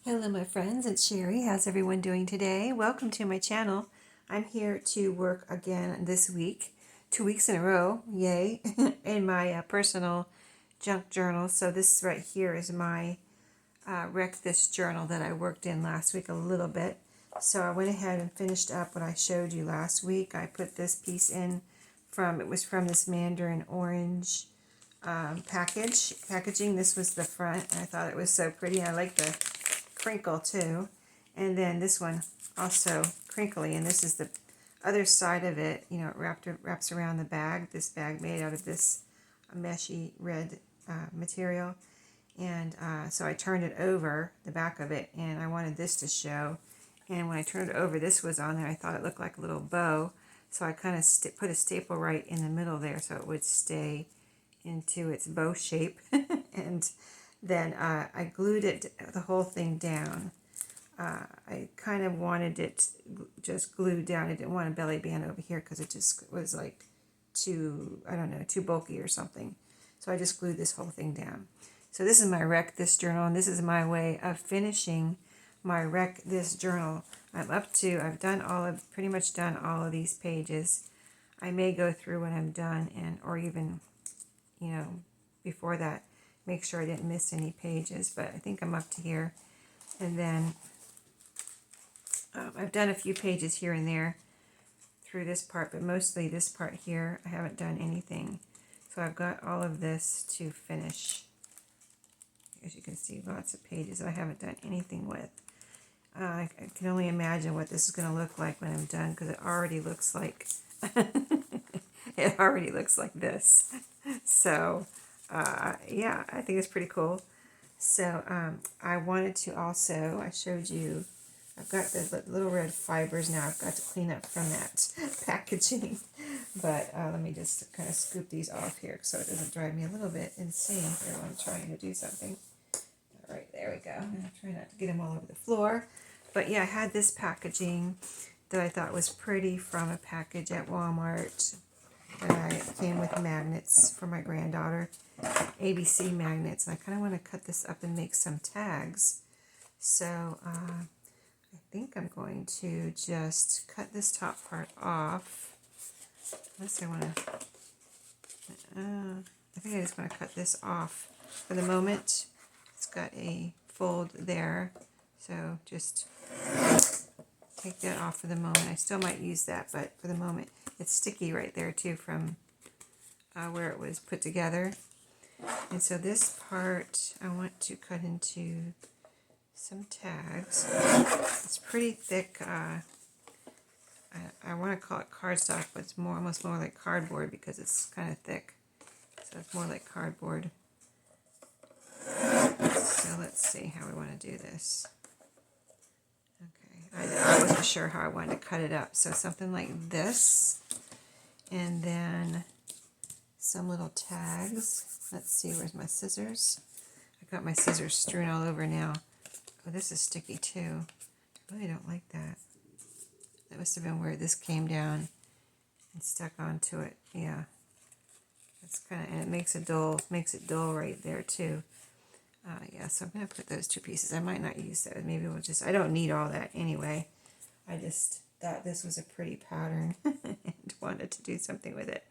Hello my friends, it's Sheree. How's everyone doing today? Welcome to my channel. I'm here to work again this week, 2 weeks in a row, yay, in my personal junk journal. So this right here is my Wreck This journal that I worked in last week a little bit. So I went ahead and finished up what I showed you last week. I put this piece in it was from this mandarin orange packaging. This was the front, and I thought it was so pretty. I like the crinkle too, and then this one also crinkly, and this is the other side of it. You know, it wraps around the bag. This bag made out of this meshy red material, and so I turned it over the back of it, and I wanted this to show. And when I turned it over, this was on there. I thought it looked like a little bow, so I kind of put a staple right in the middle there so it would stay into its bow shape. And then I glued the whole thing down. I kind of wanted it just glued down. I didn't want a belly band over here because it just was like too, I don't know, too bulky or something. So I just glued this whole thing down. So this is my Wreck This journal, and this is my way of finishing my Wreck This journal. I've pretty much done all of these pages. I may go through when I'm done, or even, before that, make sure I didn't miss any pages, but I think I'm up to here. And then I've done a few pages here and there through this part, but mostly this part here, I haven't done anything. So I've got all of this to finish. As you can see, lots of pages I haven't done anything with. I can only imagine what this is going to look like when I'm done, because it already looks like it already looks like this. So yeah, I think it's pretty cool. So I wanted to also, I showed you, I've got the little red fibers now. I've got to clean up from that packaging. But let me just kind of scoop these off here so it doesn't drive me a little bit insane here when I'm trying to do something. All right, there we go. I'm going to try not to get them all over the floor. But yeah, I had this packaging that I thought was pretty from a package at Walmart. It came with magnets for my granddaughter, ABC magnets. And I kind of want to cut this up and make some tags. So I think I'm going to just cut this top part off. Unless I want to, I think I just want to cut this off for the moment. It's got a fold there. So just take that off for the moment. I still might use that, but for the moment, it's sticky right there too from where it was put together. And so this part I want to cut into some tags. It's pretty thick. I want to call it cardstock, but it's almost more like cardboard because it's kind of thick. So it's more like cardboard. So let's see how we want to do this. Okay, I wasn't sure how I wanted to cut it up. So something like this. And then some little tags. Let's see, where's my scissors? I've got my scissors strewn all over now. Oh, this is sticky too. I really don't like that. That must have been where this came down and stuck onto it. Yeah. That's kind of, and it makes it dull right there too. Yeah, so I'm going to put those two pieces. I might not use those. Maybe we'll just, I don't need all that anyway. I just thought this was a pretty pattern and wanted to do something with it.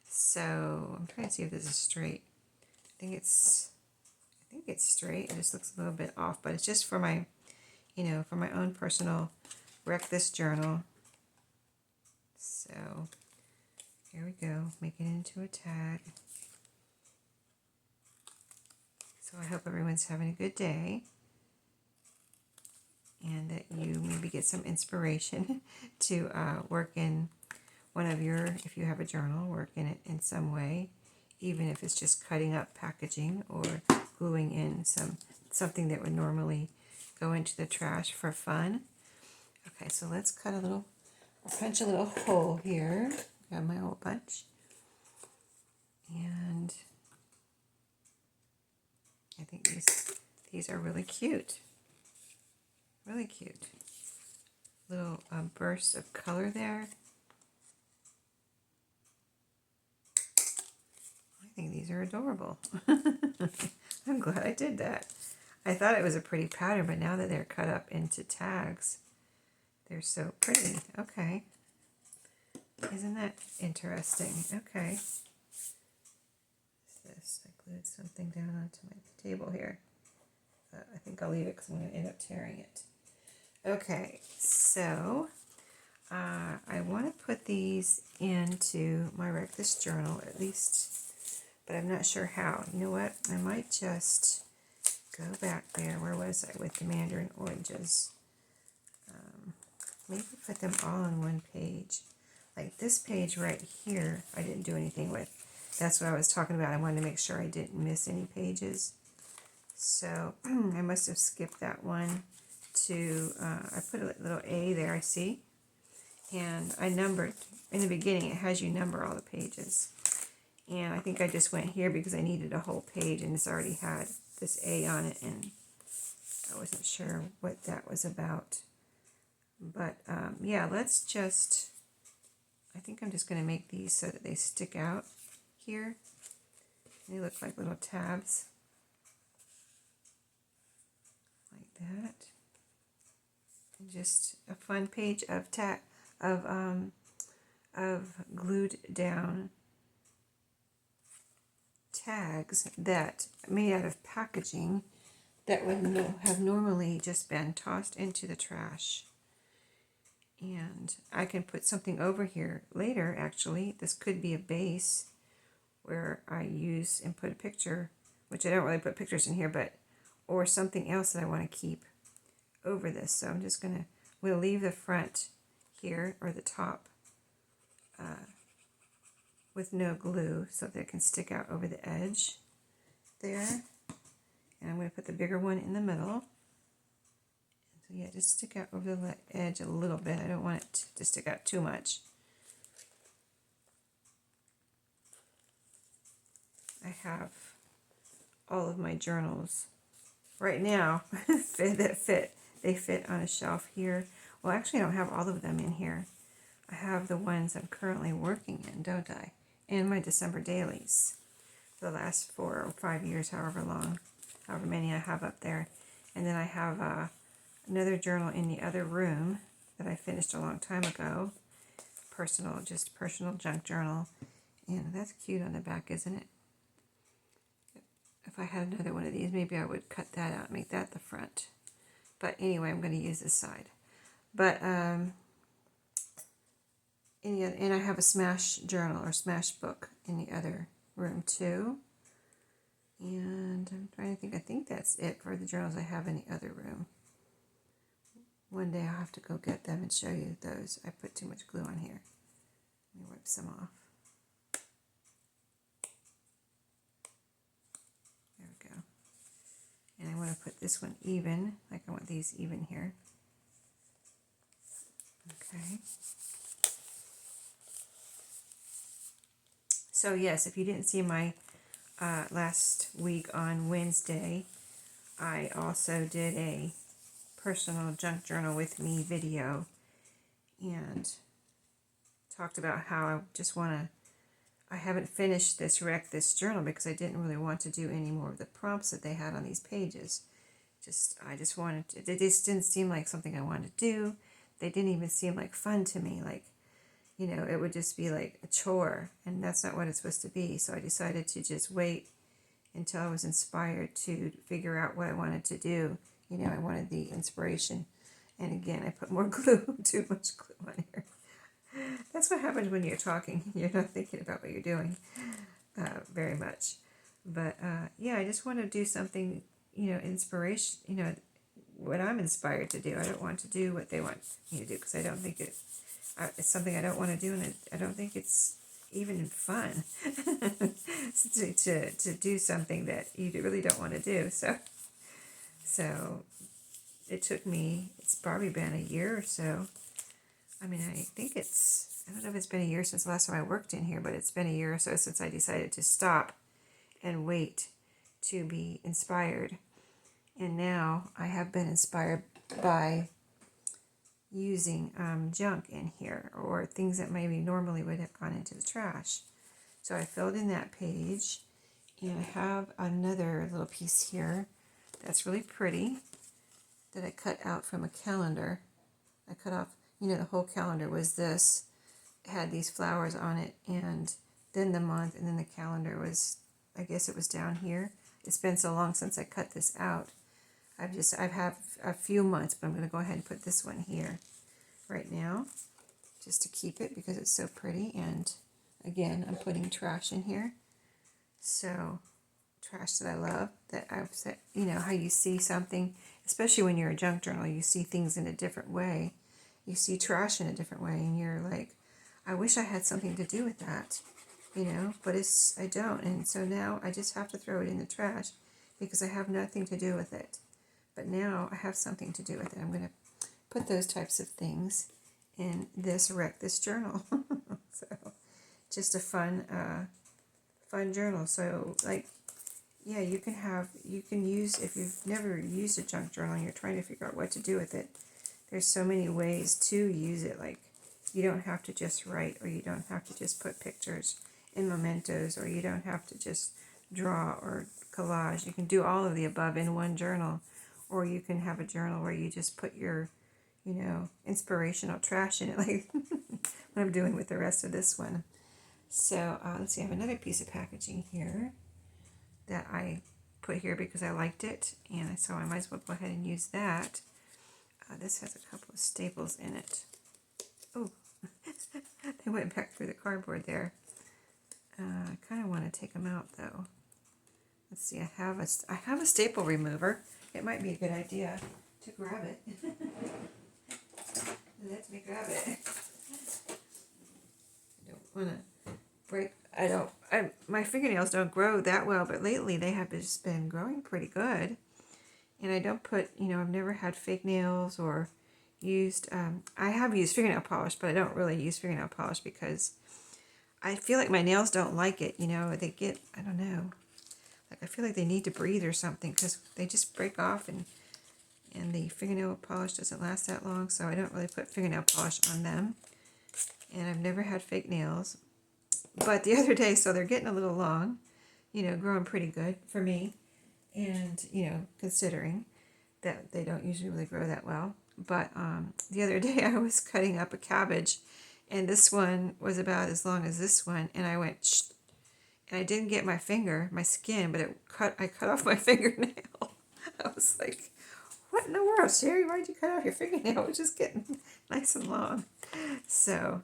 So I'm trying to see if this is straight. I think it's straight. It just looks a little bit off, but it's just for my, for my own personal Wreck This journal. So here we go, make it into a tag. So I hope everyone's having a good day and that you maybe get some inspiration to work in one of if you have a journal, work in it in some way, even if it's just cutting up packaging or gluing in something that would normally go into the trash for fun. Okay, so let's punch a little hole here. Got my hole punch. And I think these are really cute. Really cute. Little bursts of color there. I think these are adorable. I'm glad I did that. I thought it was a pretty pattern, but now that they're cut up into tags, they're so pretty. Okay. Isn't that interesting? Okay. What's this? I glued something down onto my table here. I think I'll leave it because I'm going to end up tearing it. Okay, so I want to put these into my Wreck This journal at least, but I'm not sure how. You know what? I might just go back there. Where was I with the mandarin oranges? Maybe put them all on one page. Like this page right here, I didn't do anything with. That's what I was talking about. I wanted to make sure I didn't miss any pages. So I must have skipped that one to, I put a little A there, I see. And I numbered, in the beginning, it has you number all the pages. And I think I just went here because I needed a whole page and it's already had this A on it. And I wasn't sure what that was about. But yeah, let's just, I think I'm just going to make these so that they stick out here. They look like little tabs. Like that. And just a fun page of glued down tags that made out of packaging that would have normally just been tossed into the trash. And I can put something over here later, actually. This could be a base where I use and put a picture, which I don't really put pictures in here, but, or something else that I want to keep over this. So I'm just going to, we'll leave the front here, or the top, with no glue so that it can stick out over the edge there. And I'm going to put the bigger one in the middle. So yeah, just stick out over the edge a little bit. I don't want it to stick out too much. I have all of my journals right now that fit. They fit on a shelf here. Well, actually, I don't have all of them in here. I have the ones I'm currently working in, don't I? And my December dailies for the last 4 or 5 years, however many I have up there. And then I have another journal in the other room that I finished a long time ago. Just personal junk journal. And that's cute on the back, isn't it? If I had another one of these, maybe I would cut that out and make that the front. But anyway, I'm going to use this side. But, and I have a Smash journal or Smash book in the other room too. And I'm trying to think, I think that's it for the journals I have in the other room. One day I'll have to go get them and show you those. I put too much glue on here. Let me wipe some off. There we go. And I want to put this one even, like I want these even here. Okay. So yes, if you didn't see my last week on Wednesday, I also did a personal junk journal with me video and talked about how I just want to, I haven't finished this Wreck This journal because I didn't really want to do any more of the prompts that they had on these pages. I just wanted to, they just didn't seem like something I wanted to do. They didn't even seem like fun to me. Like, you know, it would just be like a chore, and that's not what it's supposed to be. So I decided to just wait until I was inspired to figure out what I wanted to do. You know, I wanted the inspiration. And again, I put more glue, too much glue on here. That's what happens when you're talking. You're not thinking about what you're doing very much. But yeah, I just want to do something, you know, inspiration, you know, what I'm inspired to do. I don't want to do what they want me to do because I don't think it's something I don't want to do, and I don't think it's even fun to do something that you really don't want to do. So it took me, it's probably been a year or so. I mean, I don't know if it's been a year since the last time I worked in here, but it's been a year or so since I decided to stop and wait to be inspired. And now I have been inspired by using junk in here, or things that maybe normally would have gone into the trash. So I filled in that page, and I have another little piece here That's really pretty that I cut out from a calendar. I cut off, you know, the whole calendar was this. It had these flowers on it, and then the month, and then the calendar was, I guess it was down here. It's been so long since I cut this out. I've had a few months, but I'm going to go ahead and put this one here right now, just to keep it because it's so pretty. And again, I'm putting trash in here. So trash that I love, that I've said, you know, how you see something, especially when you're a junk journal, you see things in a different way. You see trash in a different way, and you're like, I wish I had something to do with that, you know, but I don't. And so now I just have to throw it in the trash because I have nothing to do with it. But now I have something to do with it. I'm going to put those types of things in this Wreck This journal. So just a fun journal. So like, yeah, you can use, if you've never used a junk journal and you're trying to figure out what to do with it, there's so many ways to use it. Like, you don't have to just write, or you don't have to just put pictures in mementos, or you don't have to just draw or collage. You can do all of the above in one journal, or you can have a journal where you just put your, you know, inspirational trash in it, like what I'm doing with the rest of this one. So let's see, I have another piece of packaging here that I put here because I liked it, and so I might as well go ahead and use that. This has a couple of staples in it. Oh, they went back through the cardboard there. I kind of want to take them out though. Let's see, I have a staple remover. It might be a good idea to grab it. Let me grab it. I don't want to break. My fingernails don't grow that well, but lately they have just been growing pretty good. And I don't put, you know, I've never had fake nails or used, I have used fingernail polish, but I don't really use fingernail polish because I feel like my nails don't like it, you know, they get, I don't know, like I feel like they need to breathe or something because they just break off, and the fingernail polish doesn't last that long, so I don't really put fingernail polish on them. And I've never had fake nails. But the other day, so they're getting a little long, you know, growing pretty good for me. And, you know, considering that they don't usually really grow that well. But the other day I was cutting up a cabbage, and this one was about as long as this one, and I went, shh, and I didn't get my skin, but I cut off my fingernail. I was like, what in the world, Sheree, why'd you cut off your fingernail? It was just getting nice and long. So,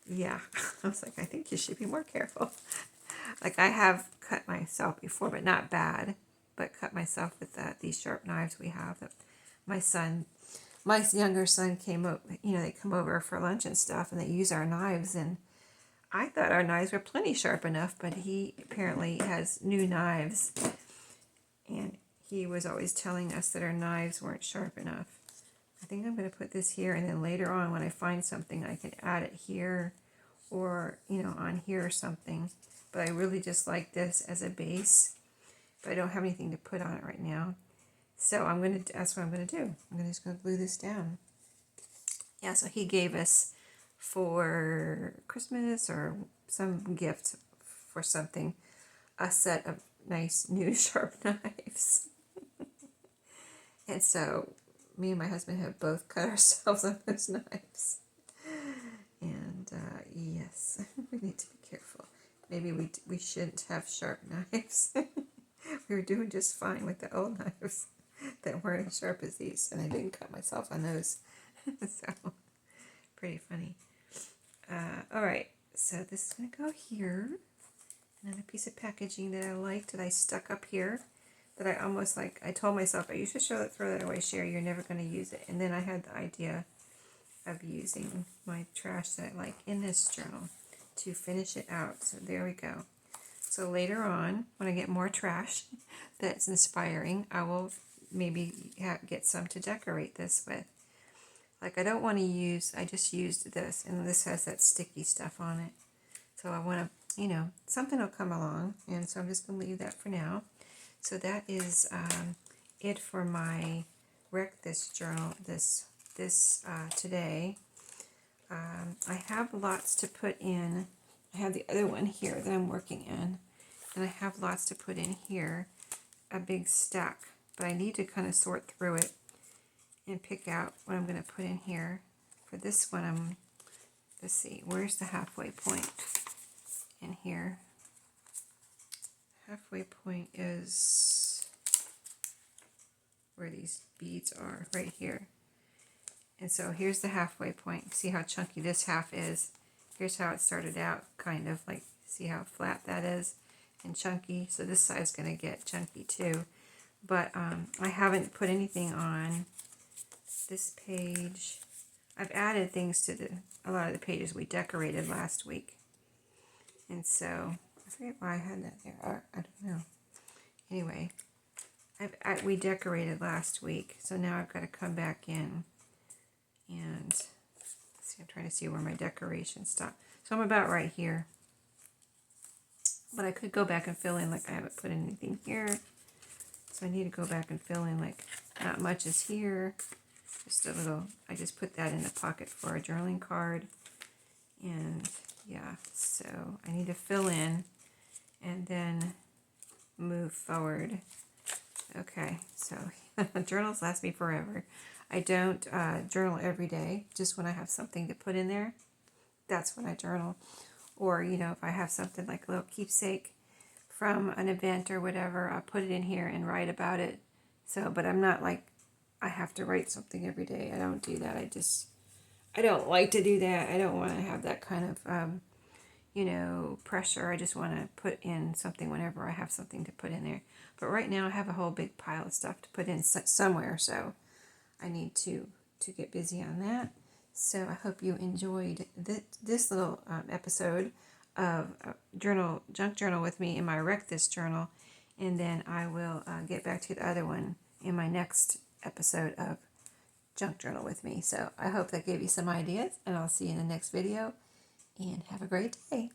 yeah, I was like, I think you should be more careful. Like, I have cut myself before, but not bad. But cut myself with these sharp knives we have. That my younger son came up, you know, they come over for lunch and stuff, and they use our knives. And I thought our knives were plenty sharp enough, but he apparently has new knives. And he was always telling us that our knives weren't sharp enough. I think I'm going to put this here, and then later on when I find something, I can add it here or, you know, on here or something. But I really just like this as a base, but I don't have anything to put on it right now. So that's what I'm going to do. I'm just going to glue this down. Yeah, so he gave us for Christmas or some gift for something, a set of nice new sharp knives. And so me and my husband have both cut ourselves on those knives. And yes, we need to be careful. Maybe we shouldn't have sharp knives. We were doing just fine with the old knives that weren't as sharp as these, and I didn't cut myself on those. So, pretty funny. All right, so this is going to go here. Another piece of packaging that I liked that I stuck up here, that I almost like, I told myself, you should throw that away, Sheree, you're never going to use it. And then I had the idea of using my trash that I like in this journal to finish it out. So there we go. So later on, when I get more trash that's inspiring, I will maybe get some to decorate this with. Like, I don't want to use, I just used this, and this has that sticky stuff on it. So I want to, you know, something will come along, and so I'm just going to leave that for now. So that is it for my Wreck This journal today. I have lots to put in. I have the other one here that I'm working in, and I have lots to put in here, a big stack but I need to kind of sort through it and pick out what I'm going to put in here. For this one, let's see, where's the halfway point in here? Halfway point is where these beads are, right here. And so here's the halfway point. See how chunky this half is? Here's how it started out, kind of like, see how flat that is and chunky. So this side's going to get chunky too. But I haven't put anything on this page. I've added things to a lot of the pages we decorated last week. And so, I forget why I had that there. I don't know. Anyway, we decorated last week. So now I've got to come back in and see, I'm trying to see where my decoration stopped. So I'm about right here. But I could go back and fill in, like I haven't put anything here. So I need to go back and fill in, like not much is here. Just a little, I just put that in the pocket for a journaling card. And yeah, so I need to fill in and then move forward. Okay, so journals last me forever. I don't journal every day, just when I have something to put in there. That's when I journal. Or, you know, if I have something like a little keepsake from an event or whatever, I'll put it in here and write about it. So, but I'm not like, I have to write something every day. I don't do that. I don't like to do that. I don't want to have that kind of, you know, pressure. I just want to put in something whenever I have something to put in there. But right now I have a whole big pile of stuff to put in somewhere. So I need to get busy on that. So I hope you enjoyed this little episode of Junk Journal with me in my Wreck This journal. And then I will get back to the other one in my next episode of Junk Journal with me. So I hope that gave you some ideas, and I'll see you in the next video, and have a great day.